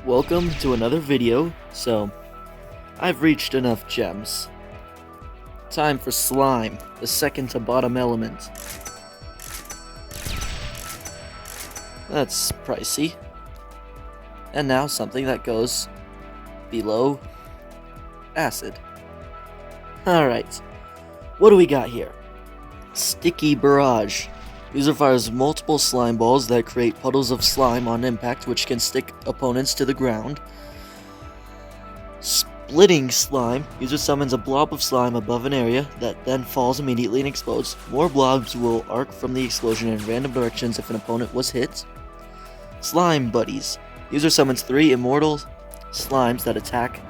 Welcome to another video. So, I've reached enough gems. Time for slime, the second to bottom element. That's pricey. And now something that goes below acid. Alright, what do we got here? Sticky Barrage. User fires multiple slime balls that create puddles of slime on impact, which can stick opponents to the ground. Splitting Slime. User summons a blob of slime above an area that then falls immediately and explodes. More blobs will arc from the explosion in random directions if an opponent was hit. Slime Buddies. User summons 3 immortal slimes that attack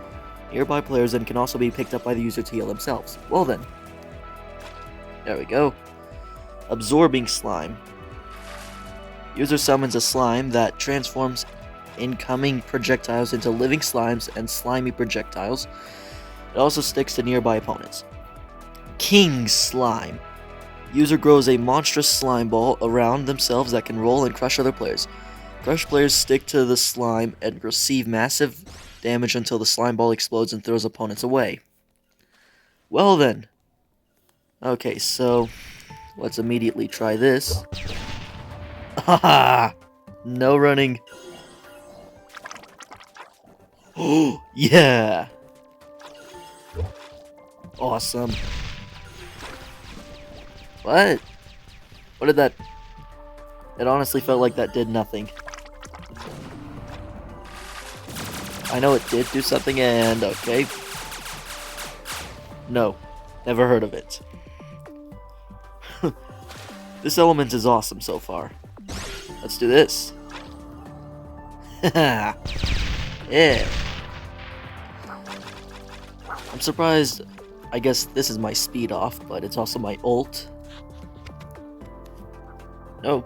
nearby players and can also be picked up by the user to heal themselves. Well then. There we go. Absorbing Slime. User summons a slime that transforms incoming projectiles into living slimes and slimy projectiles. It also sticks to nearby opponents. King Slime. User grows a monstrous slime ball around themselves that can roll and crush other players. Crushed players stick to the slime and receive massive damage until the slime ball explodes and throws opponents away. Well then. Okay, so let's immediately try this. Haha! No running. Oh, yeah! Awesome. What? What did that... It honestly felt like that did nothing. I know it did do something and... okay. No. Never heard of it. This element is awesome so far. Let's do this. Yeah. I'm surprised. I guess this is my speed off, but it's also my ult. No.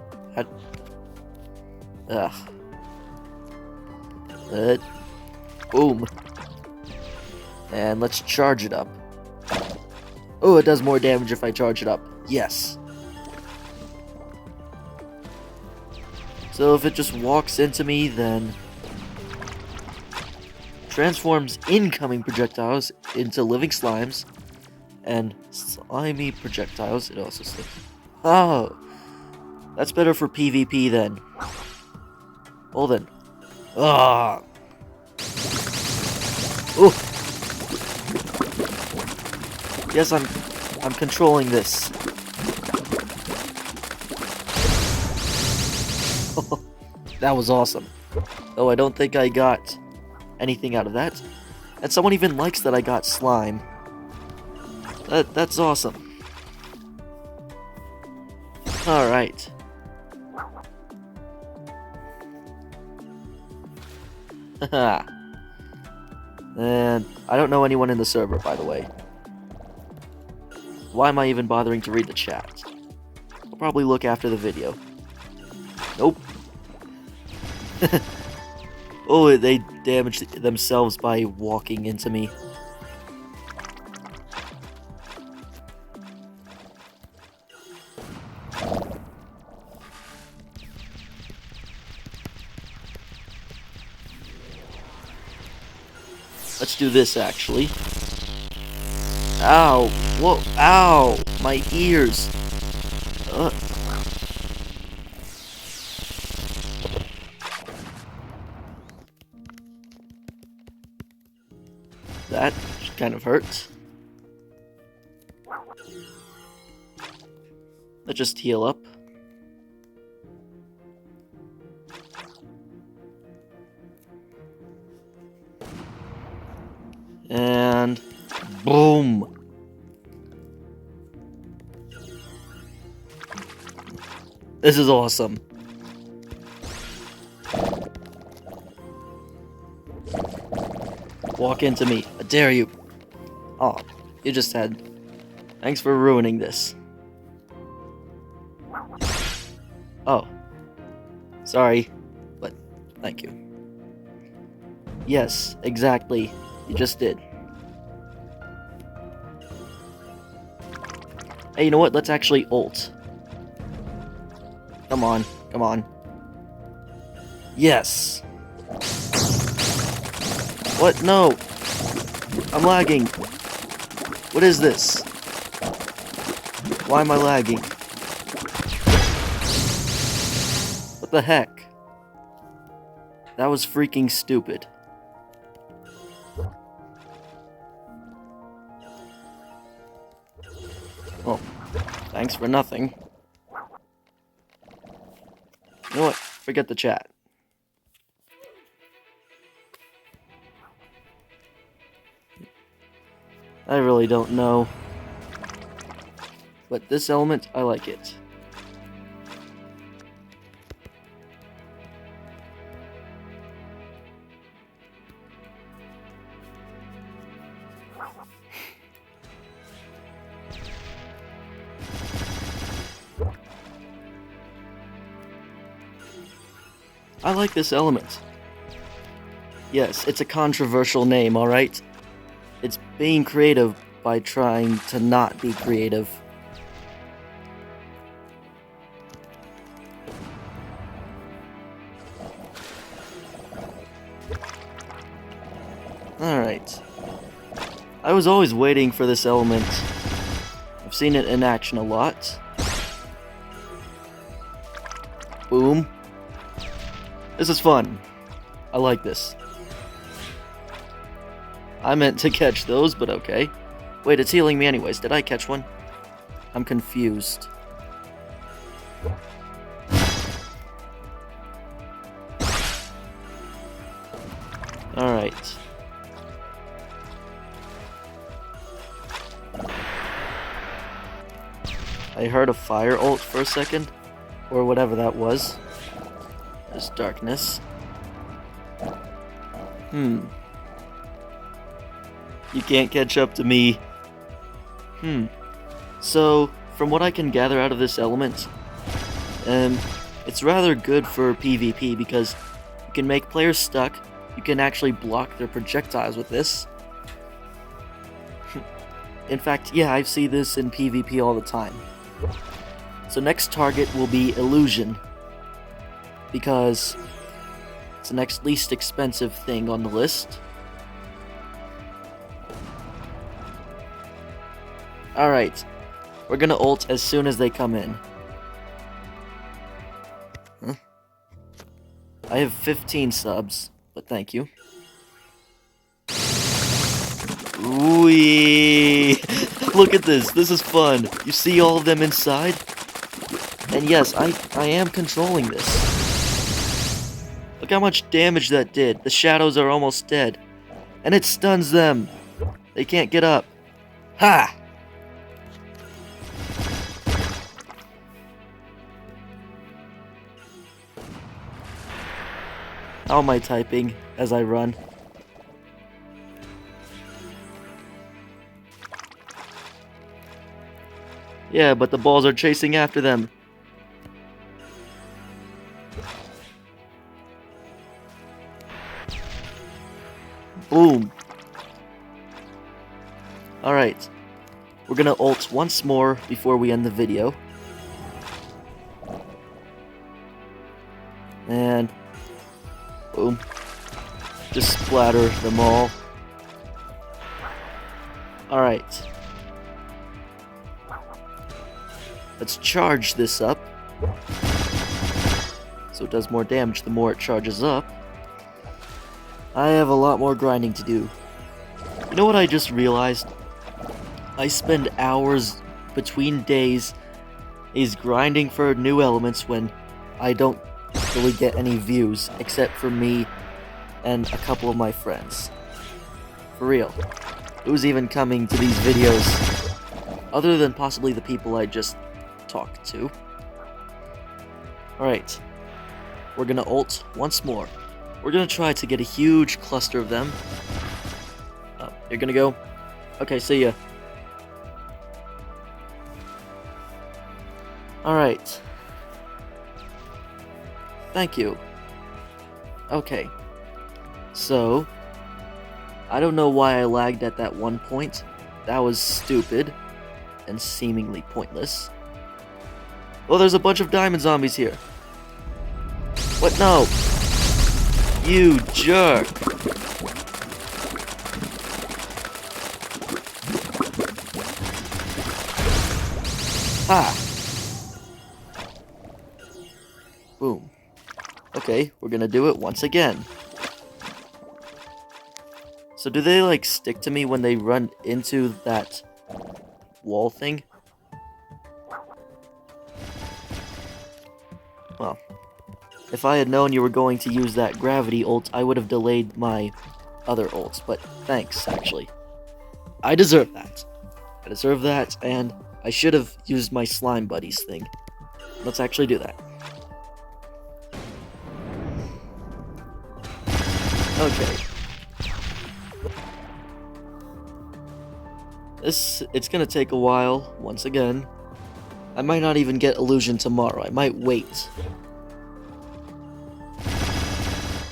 Ugh. Boom. And let's charge it up. Oh, it does more damage if I charge it up. Yes. So if it just walks into me, then transforms incoming projectiles into living slimes and slimy projectiles. It also says, oh, that's better for PvP then. Well then, ah, oh, yes, I'm controlling this. That was awesome. Though I don't think I got anything out of that. And someone even likes that I got slime. That's awesome. Alright. Haha. And I don't know anyone in the server, by the way. Why am I even bothering to read the chat? I'll probably look after the video. Nope. Oh, they damaged themselves by walking into me. Let's do this, actually. Ow! Whoa! Ow! My ears! That kind of hurts. Let's just heal up. And boom! This is awesome. Walk into me. I dare you. Oh, you just had... Thanks for ruining this. Oh. Sorry, but thank you. Yes, exactly. You just did. Hey, you know what? Let's actually ult. Come on, come on. Yes. What? No! I'm lagging! What is this? Why am I lagging? What the heck? That was freaking stupid. Oh, thanks for nothing. You know what? Forget the chat. I really don't know. But this element, I like it. I like this element. Yes, it's a controversial name, alright? It's being creative by trying to not be creative. Alright. I was always waiting for this element. I've seen it in action a lot. Boom. This is fun. I like this. I meant to catch those, but okay. Wait, it's healing me anyways. Did I catch one? I'm confused. Alright. I heard a fire ult for a second. Or whatever that was. There's darkness. You can't catch up to me. So, from what I can gather out of this element, it's rather good for PvP because you can make players stuck. You can actually block their projectiles with this. In fact, yeah, I see this in PvP all the time. So next target will be Illusion, because it's the next least expensive thing on the list. Alright, we're gonna ult as soon as they come in. Huh? I have 15 subs, but thank you. Wee! Look at this, this is fun. You see all of them inside? And yes, I am controlling this. Look how much damage that did. The shadows are almost dead. And it stuns them. They can't get up. Ha! How am I typing as I run? Yeah, but the balls are chasing after them. Boom. Alright. We're gonna ult once more before we end the video. And boom. Just splatter them all. Alright. Let's charge this up. So it does more damage the more it charges up. I have a lot more grinding to do. You know what I just realized? I spend hours between days is grinding for new elements when I don't really get any views, except for me and a couple of my friends. For real. Who's even coming to these videos? Other than possibly the people I just talked to. Alright. We're gonna ult once more. We're gonna try to get a huge cluster of them. Oh, you're gonna go? Okay, see ya. Alright. Thank you. Okay. So, I don't know why I lagged at that one point. That was stupid and seemingly pointless. Oh, there's a bunch of diamond zombies here. What? No! You jerk! Ha! Boom. Okay, we're gonna do it once again. So do they, like, stick to me when they run into that wall thing? Well, if I had known you were going to use that gravity ult, I would have delayed my other ults, but thanks, actually. I deserve that. I deserve that, and I should have used my slime buddies thing. Let's actually do that. Okay. It's gonna take a while, once again. I might not even get illusion tomorrow, I might wait.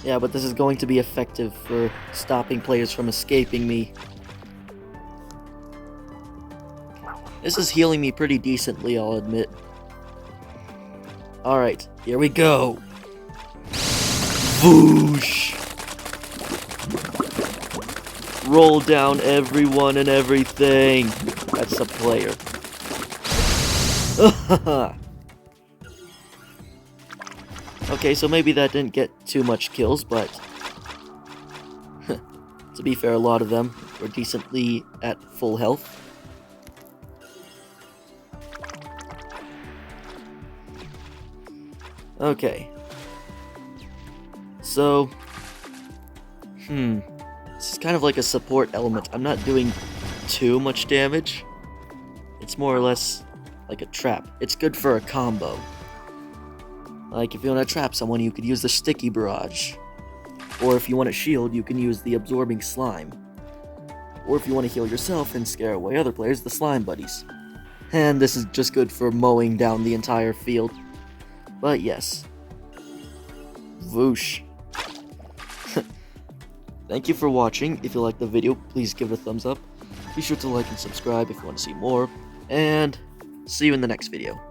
Yeah, but this is going to be effective for stopping players from escaping me. This is healing me pretty decently, I'll admit. Alright, here we go. Whoosh! Roll down everyone and everything. That's a player. Okay, so maybe that didn't get too much kills, but to be fair, a lot of them were decently at full health. Okay. So, this is kind of like a support element. I'm not doing too much damage. It's more or less like a trap. It's good for a combo. Like, if you want to trap someone, you could use the sticky barrage. Or if you want a shield, you can use the absorbing slime. Or if you want to heal yourself and scare away other players, the slime buddies. And this is just good for mowing down the entire field. But yes. Whoosh. Thank you for watching. If you liked the video, please give it a thumbs up. Be sure to like and subscribe if you want to see more. And see you in the next video.